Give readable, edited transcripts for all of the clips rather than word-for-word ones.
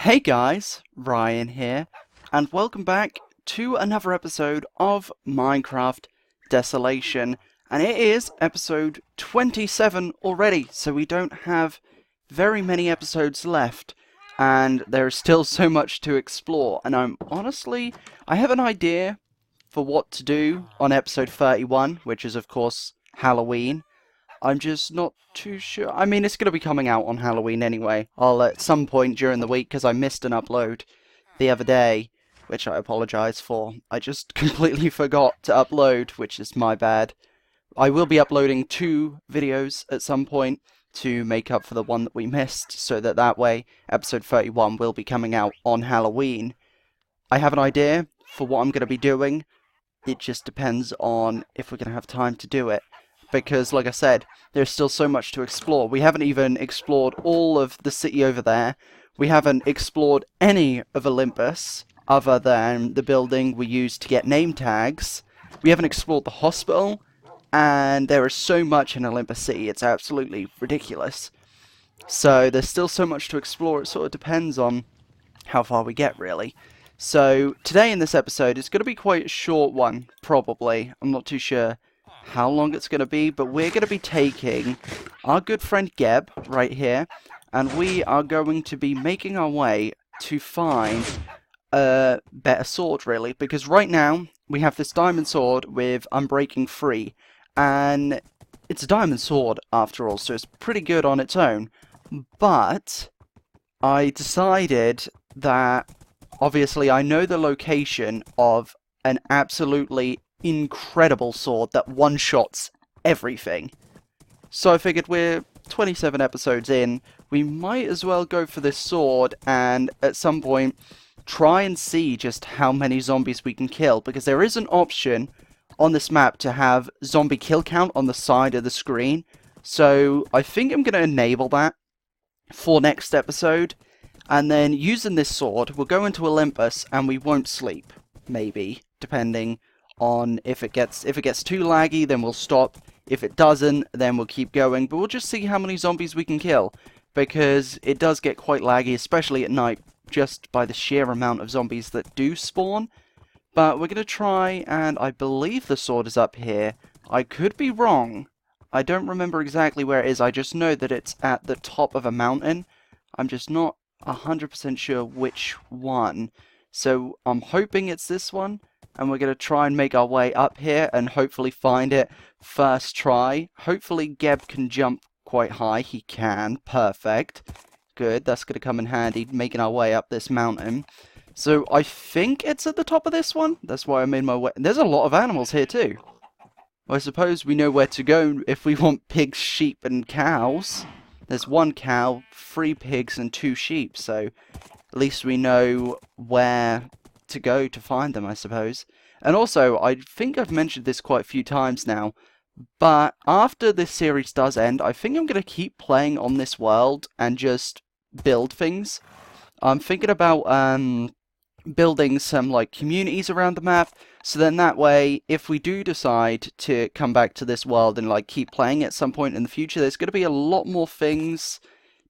Hey guys, Ryan here, and welcome back to another episode of Minecraft Desolation. And it is episode 27 already, so we don't have very many episodes left, and there's still so much to explore. And I have an idea for what to do on episode 31, which is of course Halloween. I'm just not too sure. I mean, it's going to be coming out on Halloween anyway. I'll at some point during the week, because I missed an upload the other day, which I apologise for. I just completely forgot to upload, which is my bad. I will be uploading 2 videos at some point to make up for the one that we missed, so that way episode 31 will be coming out on Halloween. I have an idea for what I'm going to be doing. It just depends on if we're going to have time to do it. Because, like I said, there's still so much to explore. We haven't even explored all of the city over there. We haven't explored any of Olympus, other than the building we used to get name tags. We haven't explored the hospital, and there is so much in Olympus City, it's absolutely ridiculous. So, there's still so much to explore, it sort of depends on how far we get, really. So, today in this episode, it's going to be quite a short one, probably. I'm not too sure how long it's going to be, but we're going to be taking our good friend Geb right here, and we are going to be making our way to find a better sword, really, because right now we have this diamond sword with Unbreaking 3, and it's a diamond sword after all, so it's pretty good on its own. But I decided that obviously I know the location of an absolutely incredible sword that one-shots everything. So I figured we're 27 episodes in, we might as well go for this sword and at some point try and see just how many zombies we can kill, because there is an option on this map to have zombie kill count on the side of the screen. So I think I'm going to enable that for next episode, and then using this sword we'll go into Olympus and we won't sleep, maybe, depending on if it gets too laggy, then we'll stop. If it doesn't, then we'll keep going. But we'll just see how many zombies we can kill, because it does get quite laggy, especially at night, just by the sheer amount of zombies that do spawn. But we're going to try, and I believe the sword is up here. I could be wrong. I don't remember exactly where it is. I just know that it's at the top of a mountain. I'm just not 100% sure which one. So I'm hoping it's this one. And we're going to try and make our way up here and hopefully find it first try. Hopefully Geb can jump quite high. He can. Perfect. Good. That's going to come in handy, making our way up this mountain. So I think it's at the top of this one. That's why I made my way. There's a lot of animals here too. Well, I suppose we know where to go if we want pigs, sheep, and cows. There's 1 cow, 3 pigs, and 2 sheep. So at least we know where to go to find them, I suppose. And also, I think I've mentioned this quite a few times now, but after this series does end, I think I'm going to keep playing on this world and just build things. I'm thinking about building some like communities around the map, so then that way, if we do decide to come back to this world and like keep playing at some point in the future, there's going to be a lot more things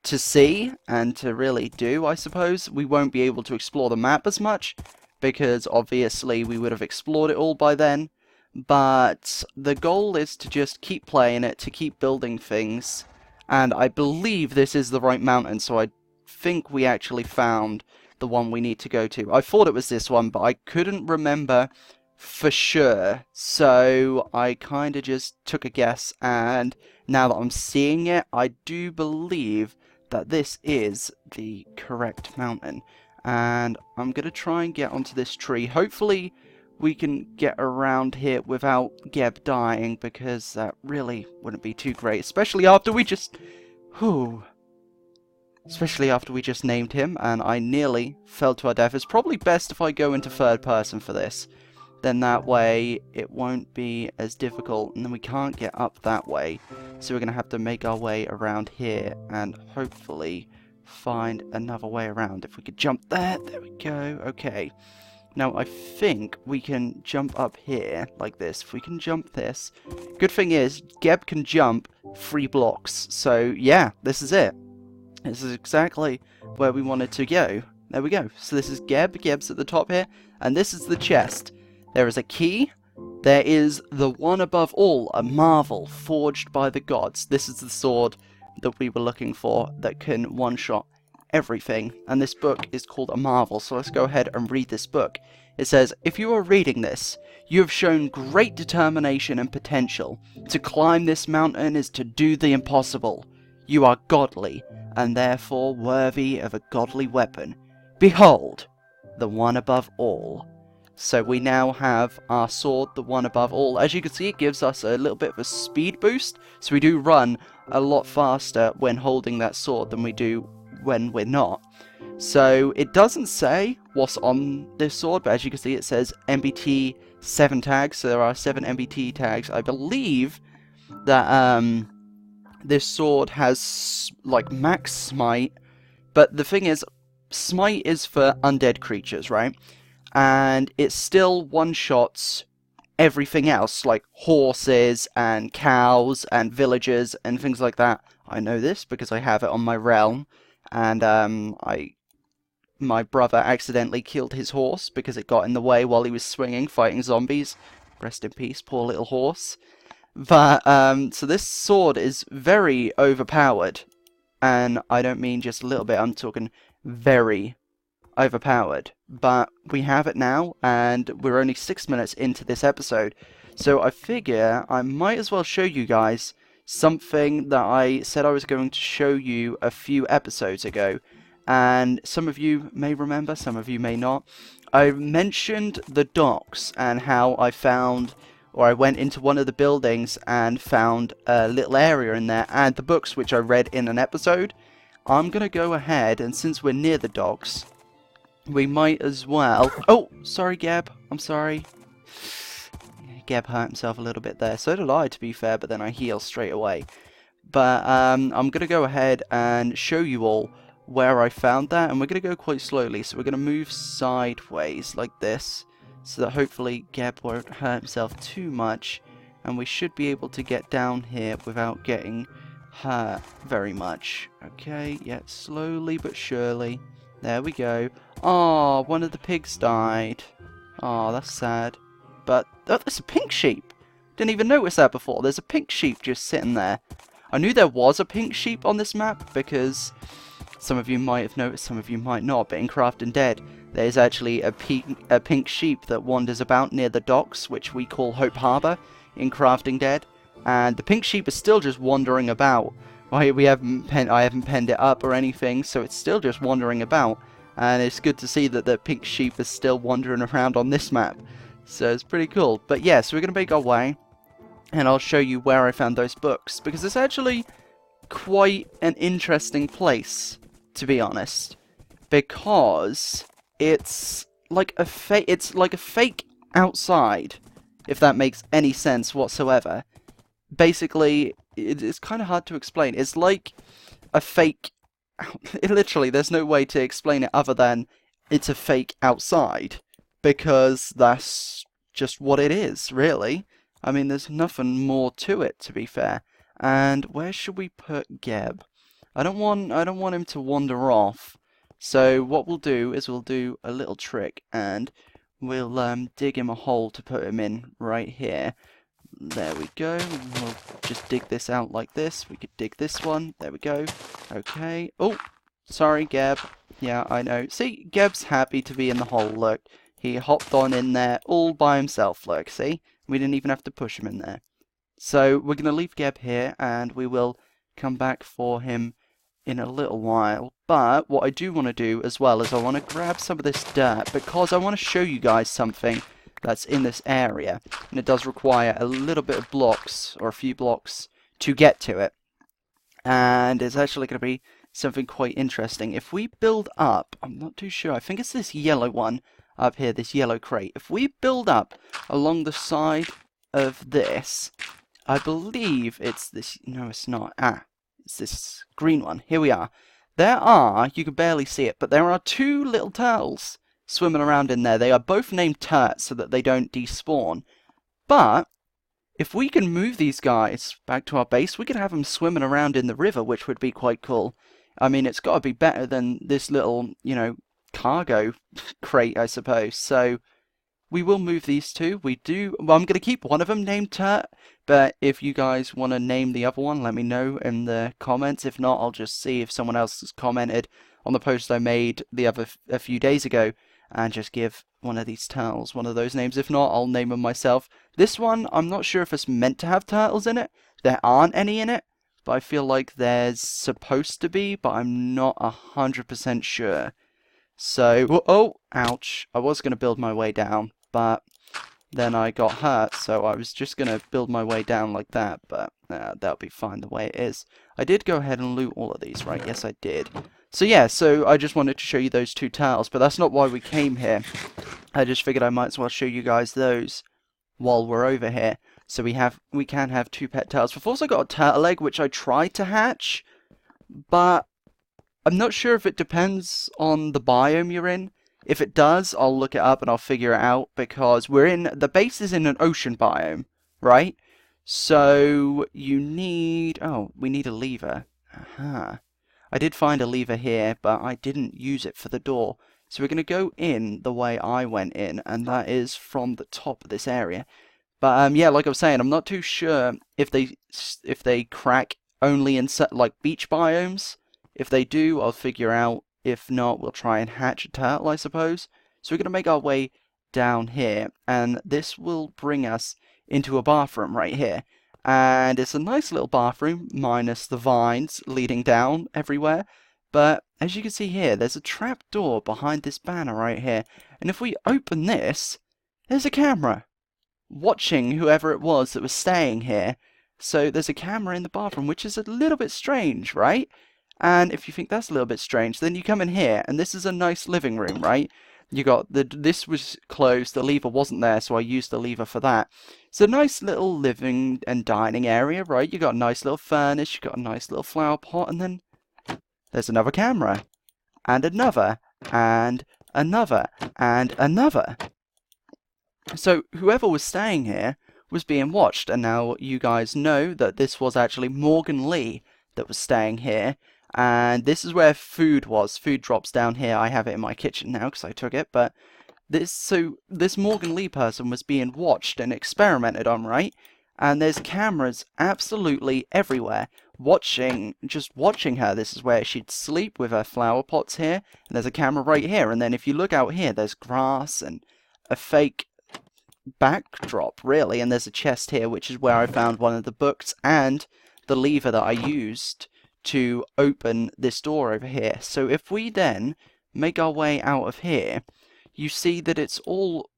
to see and to really do, I suppose. We won't be able to explore the map as much, because obviously we would have explored it all by then, but the goal is to just keep playing it, to keep building things, and I believe this is the right mountain, so I think we actually found the one we need to go to. I thought it was this one, but I couldn't remember for sure, so I kind of just took a guess, and now that I'm seeing it, I do believe that this is the correct mountain. And I'm going to try and get onto this tree. Hopefully we can get around here without Geb dying, because that really wouldn't be too great. Especially after we just... Especially after we just named him and I nearly fell to our death. It's probably best if I go into third person for this. Then that way it won't be as difficult, and then we can't get up that way. So we're going to have to make our way around here and hopefully find another way around. If we could jump there we go. Okay, now I think we can jump up here like this. If we can jump this, good thing is Geb can jump 3 blocks, so yeah, this is it. This is exactly where we wanted to go. There we go. So this is Geb. Geb's at the top here. And this is the chest. There is a key. There is the one above all, a marvel forged by the gods. This is the sword that we were looking for that can one-shot everything. And this book is called a marvel. So let's go ahead and read this book. It says, if you are reading this, you have shown great determination and potential. To climb this mountain is to do the impossible. You are godly, and therefore worthy of a godly weapon. Behold, the one above all. So we now have our sword, the one above all. As you can see, it gives us a little bit of a speed boost. So we do run a lot faster when holding that sword than we do when we're not. So it doesn't say what's on this sword, but as you can see, it says MBT7 tags. So there are 7 MBT tags. I believe that this sword has like max smite, but the thing is, smite is for undead creatures, right? And it still one-shots everything else, like horses and cows and villagers and things like that. I know this because I have it on my realm, and my brother accidentally killed his horse because it got in the way while he was swinging, fighting zombies. Rest in peace, poor little horse. But, so this sword is very overpowered. And I don't mean just a little bit, I'm talking very overpowered. But we have it now, and we're only 6 minutes into this episode. So I figure I might as well show you guys something that I said I was going to show you a few episodes ago. And some of you may remember, some of you may not. I mentioned the docks and how I found, or I went into one of the buildings and found a little area in there and the books which I read in an episode. I'm going to go ahead, and since we're near the docks, we might as well... Oh, sorry Geb, I'm sorry. Geb hurt himself a little bit there. So did I, to be fair, but then I heal straight away. But I'm going to go ahead and show you all where I found that, and we're going to go quite slowly. So we're going to move sideways like this, so that hopefully Geb won't hurt himself too much, and we should be able to get down here without getting hurt very much. Okay, yeah, slowly but surely. There we go. Oh, one of the pigs died. Oh, that's sad. But, oh, there's a pink sheep. Didn't even notice that before. There's a pink sheep just sitting there. I knew there was a pink sheep on this map because some of you might have noticed, some of you might not, but in Craft and Dead, there's actually a pink sheep that wanders about near the docks, which we call Hope Harbour in Crafting Dead. And the pink sheep is still just wandering about. I haven't penned it up or anything, so it's still just wandering about. And it's good to see that the pink sheep is still wandering around on this map. So it's pretty cool. But yeah, so we're going to make our way, and I'll show you where I found those books, because it's actually quite an interesting place, to be honest. Because it's like a fake outside, if that makes any sense whatsoever. Basically, it's kind of hard to explain. It's like a fake... Literally, there's no way to explain it other than it's a fake outside. Because that's just what it is, really. I mean, there's nothing more to it, to be fair. And where should we put Geb? I don't want him to wander off. So what we'll do is we'll do a little trick, and we'll dig him a hole to put him in right here. There we go. We'll just dig this out like this. We could dig this one. There we go. Okay. Oh, sorry, Geb. Yeah, I know. See, Geb's happy to be in the hole, look. He hopped on in there all by himself, look, see? We didn't even have to push him in there. So, we're going to leave Geb here, and we will come back for him in a little while. But, what I do want to do as well is I want to grab some of this dirt, because I want to show you guys something that's in this area. And it does require a little bit of blocks, or a few blocks, to get to it. And it's actually going to be something quite interesting. If we build up, I'm not too sure, I think it's this yellow one up here, this yellow crate. If we build up along the side of this, I believe it's this, no it's not, it's this green one. Here we are. There are, you can barely see it, but there are 2 little turtles swimming around in there. They are both named Turt so that they don't despawn. But if we can move these guys back to our base, we could have them swimming around in the river, which would be quite cool. I mean, it's got to be better than this little, you know, cargo crate, I suppose. So we will move these two. Well, I'm going to keep one of them named Turt, but if you guys want to name the other one, let me know in the comments. If not, I'll just see if someone else has commented on the post I made a few days ago and just give one of these turtles one of those names. If not, I'll name them myself. This one, I'm not sure if it's meant to have turtles in it. There aren't any in it, but I feel like there's supposed to be, but I'm not 100% sure. So, oh, ouch. I was going to build my way down, but then I got hurt, so I was just going to build my way down like that, but that'll be fine the way it is. I did go ahead and loot all of these, right? Yes, I did. So yeah, so I just wanted to show you those two turtles, but that's not why we came here. I just figured I might as well show you guys those while we're over here. So we can have two pet turtles. We've also got a turtle egg, which I tried to hatch, but I'm not sure if it depends on the biome you're in. If it does, I'll look it up and I'll figure it out, because the base is in an ocean biome, right? So you need, we need a lever. Aha. I did find a lever here, but I didn't use it for the door. So we're going to go in the way I went in, and that is from the top of this area. But yeah, like I was saying, I'm not too sure if they crack only in like beach biomes. If they do, I'll figure out. If not, we'll try and hatch a turtle, I suppose. So we're going to make our way down here, and this will bring us into a bathroom right here. And it's a nice little bathroom, minus the vines leading down everywhere. But as you can see here, there's a trap door behind this banner right here. And if we open this, there's a camera watching whoever it was that was staying here. So there's a camera in the bathroom, which is a little bit strange, right? And if you think that's a little bit strange, then you come in here, and this is a nice living room, right? You got this was closed, the lever wasn't there, so I used the lever for that. It's a nice little living and dining area, right? You got a nice little furnace, you got a nice little flower pot, and then there's another camera, and another, and another, and another. So whoever was staying here was being watched, and now you guys know that this was actually Morgan Lee that was staying here. And this is where food was. Food drops down here. I have it in my kitchen now because I took it. But this Morgan Lee person was being watched and experimented on, right? And there's cameras absolutely everywhere just watching her. This is where she'd sleep with her flower pots here. And there's a camera right here. And then if you look out here, there's grass and a fake backdrop, really. And there's a chest here, which is where I found one of the books and the lever that I used to open this door over here. So if we then make our way out of here, you see that it's all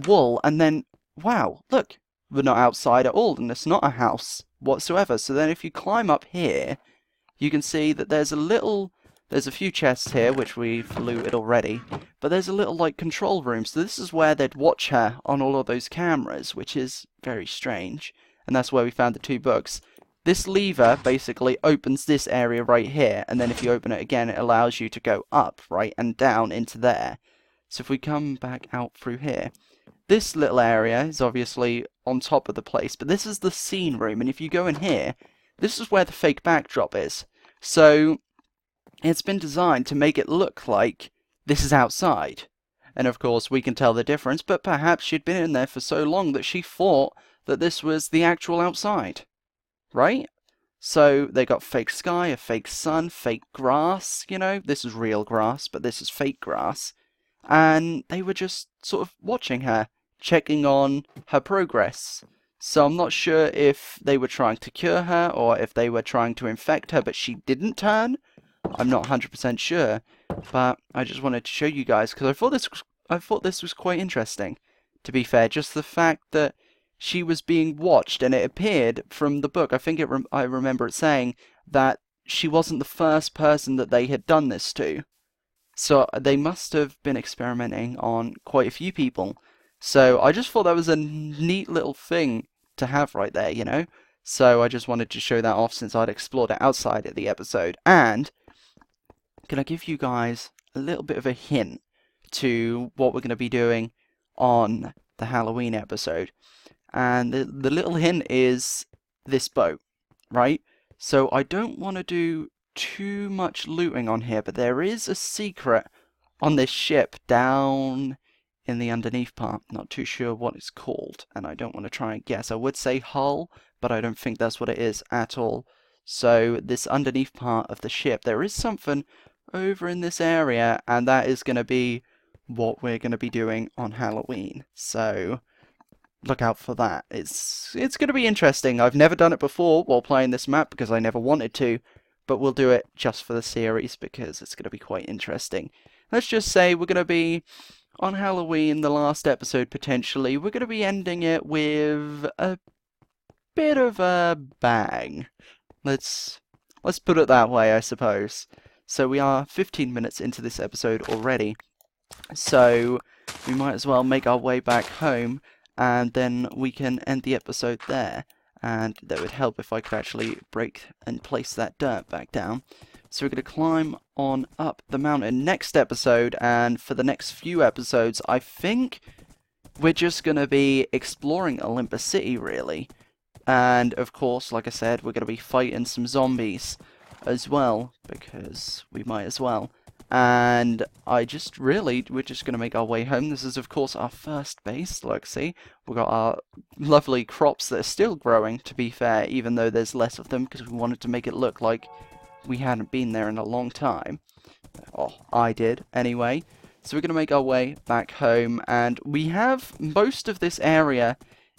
wool, and then, wow, look, we're not outside at all, and it's not a house whatsoever. So then if you climb up here, you can see that there's a few chests here, which we've looted already, but there's a little, like, control room. So this is where they'd watch her on all of those cameras, which is very strange. And that's where we found the two books. This lever basically opens this area right here, and then if you open it again, it allows you to go up, right, and down into there. So if we come back out through here, this little area is obviously on top of the place, but this is the scene room, and if you go in here, this is where the fake backdrop is. So it's been designed to make it look like this is outside. And of course, we can tell the difference, but perhaps she'd been in there for so long that she thought that this was the actual outside. Right? So they got fake sky, a fake sun, fake grass, you know, this is real grass, but this is fake grass. And they were just sort of watching her, checking on her progress. So I'm not sure if they were trying to cure her or if they were trying to infect her, but she didn't turn. I'm not 100% sure, but I just wanted to show you guys because I thought this was quite interesting. To be fair, just the fact that she was being watched, and it appeared from the book, I think I remember it saying that she wasn't the first person that they had done this to. So they must have been experimenting on quite a few people. So I just thought that was a neat little thing to have right there, you know? So I just wanted to show that off since I'd explored it outside of the episode. And can I give you guys a little bit of a hint to what we're going to be doing on the Halloween episode? And the little hint is this boat, right? So I don't want to do too much looting on here, but there is a secret on this ship down in the underneath part. Not too sure what it's called, and I don't want to try and guess. I would say hull, but I don't think that's what it is at all. So this underneath part of the ship, there is something over in this area, and that is going to be what we're going to be doing on Halloween. So look out for that. It's going to be interesting. I've never done it before while playing this map because I never wanted to, but we'll do it just for the series because it's going to be quite interesting. Let's just say we're going to be on Halloween, the last episode potentially. We're going to be ending it with a bit of a bang. Let's put it that way, I suppose. So we are 15 minutes into this episode already. So we might as well make our way back home, and then we can end the episode there. And that would help if I could actually break and place that dirt back down. So we're going to climb on up the mountain next episode, and for the next few episodes, I think we're just going to be exploring Olympus City, really. And, of course, like I said, we're going to be fighting some zombies as well, because we might as well. And we're just going to make our way home. This is, of course, our first base. Look, see? We've got our lovely crops that are still growing, to be fair, even though there's less of them, because we wanted to make it look like we hadn't been there in a long time. Oh, I did, anyway. So we're going to make our way back home, and we have most of this area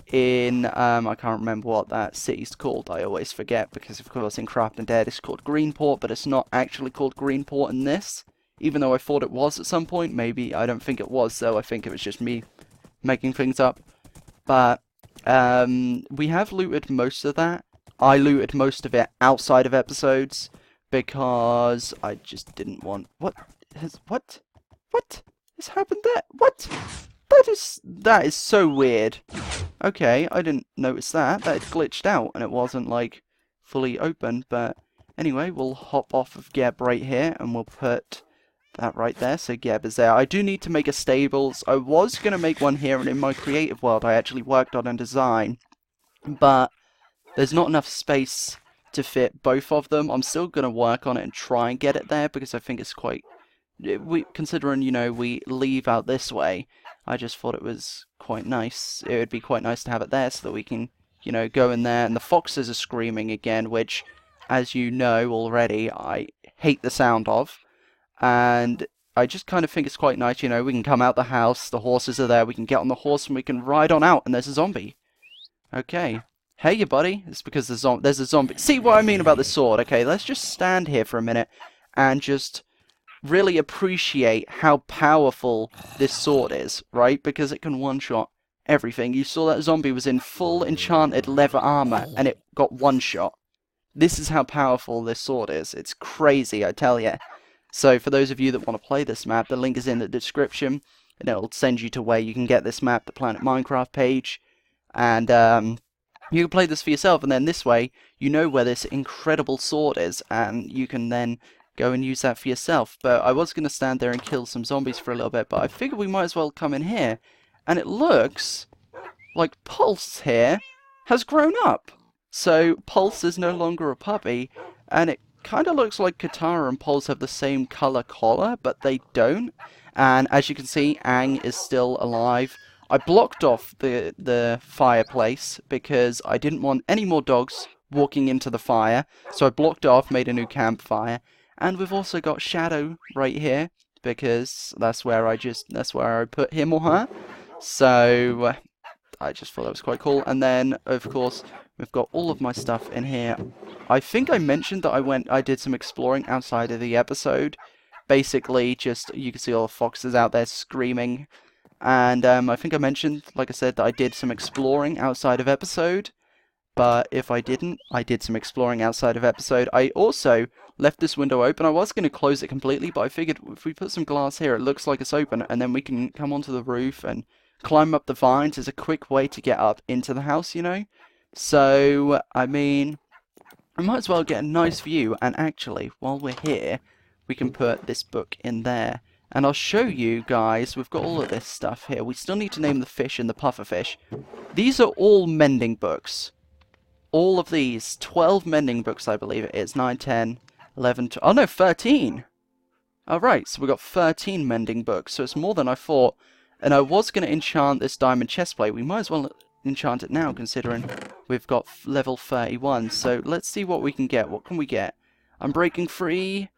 in, I can't remember what that city's called, I always forget, because of course in Craft and Dead it's called Greenport, but it's not actually called Greenport in this, even though I thought it was at some point. Maybe, I don't think it was, though. I think it was just me making things up. But we have looted most of that. I looted most of it outside of episodes, because I just didn't want... What has happened there? What? That is so weird. Okay, I didn't notice that. That had glitched out, and it wasn't, like, fully open. But anyway, we'll hop off of Geb right here, and we'll put that right there, so Geb is there. I do need to make a stables. I was going to make one here, and in my creative world, I actually worked on a design. But there's not enough space to fit both of them. I'm still going to work on it and try and get it there, because I think it's quite... considering, you know, we leave out this way, I just thought it was quite nice. It would be quite nice to have it there so that we can, you know, go in there. And the foxes are screaming again, which, as you know already, I hate the sound of. And I just kind of think it's quite nice, you know, we can come out the house, the horses are there, we can get on the horse and we can ride on out, and there's a zombie. Okay. Hey, you buddy. It's because there's a zombie. See what I mean about the sword? Okay, let's just stand here for a minute and just really appreciate how powerful this sword is, right? Because it can one-shot everything. You saw that zombie was in full enchanted leather armor, and it got one-shot. This is how powerful this sword is. It's crazy, I tell you. So, for those of you that want to play this map, the link is in the description, and it'll send you to where you can get this map, the Planet Minecraft page, and you can play this for yourself, and then this way, you know where this incredible sword is, and you can then go and use that for yourself. But I was going to stand there and kill some zombies for a little bit, but I figured we might as well come in here. And it looks like Pulse here has grown up. So Pulse is no longer a puppy, and it kind of looks like Katara and Pulse have the same color collar, but they don't. And as you can see, Aang is still alive. I blocked off the fireplace because I didn't want any more dogs walking into the fire, so I blocked it off, made a new campfire. And we've also got Shadow right here, because that's where I put him or her. So I just thought that was quite cool. And then, of course, we've got all of my stuff in here. I think I mentioned that I did some exploring outside of the episode. Basically, just, you can see all the foxes out there screaming. And I think I mentioned, like I said, that I did some exploring outside of episode. But if I didn't, I did some exploring outside of episode. I also left this window open. I was going to close it completely, but I figured if we put some glass here, it looks like it's open, and then we can come onto the roof and climb up the vines. It's a quick way to get up into the house, you know? So, I mean, I might as well get a nice view, and actually, while we're here, we can put this book in there. And I'll show you guys, we've got all of this stuff here. We still need to name the fish and the pufferfish. These are all mending books. All of these, 12 mending books, I believe it is. 9, 10, 11, 12, oh no, 13. Alright, so we got 13 mending books, so it's more than I thought. And I was going to enchant this diamond chestplate. We might as well enchant it now, considering we've got level 31. So let's see what we can get. What can we get? Unbreaking free.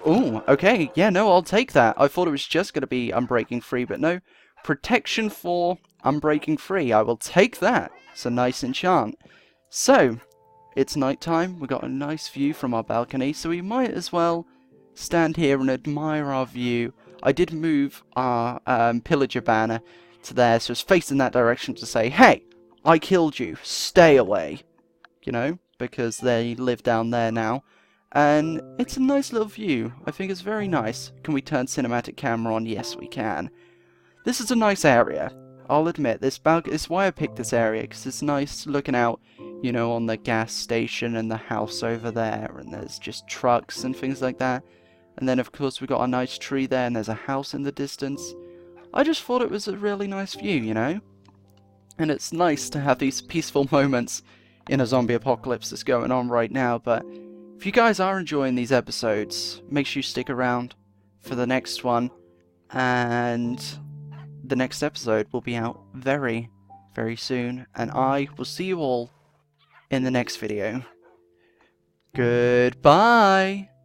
Oh, okay. Yeah, no, I'll take that. I thought it was just going to be unbreaking free, but no. Protection for unbreaking free. I will take that. It's a nice enchant. So, it's nighttime. We got a nice view from our balcony, so we might as well stand here and admire our view. I did move our pillager banner to there, so it's facing that direction to say, hey, I killed you, stay away. You know, because they live down there now. And it's a nice little view. I think it's very nice. Can we turn cinematic camera on? Yes, we can. This is a nice area. I'll admit, this is why I picked this area, because it's nice looking out, you know, on the gas station and the house over there, and there's just trucks and things like that. And then, of course, we've got a nice tree there, and there's a house in the distance. I just thought it was a really nice view, you know? And it's nice to have these peaceful moments in a zombie apocalypse that's going on right now, but if you guys are enjoying these episodes, make sure you stick around for the next one, and the next episode will be out very, very soon, and I will see you all in the next video. Goodbye!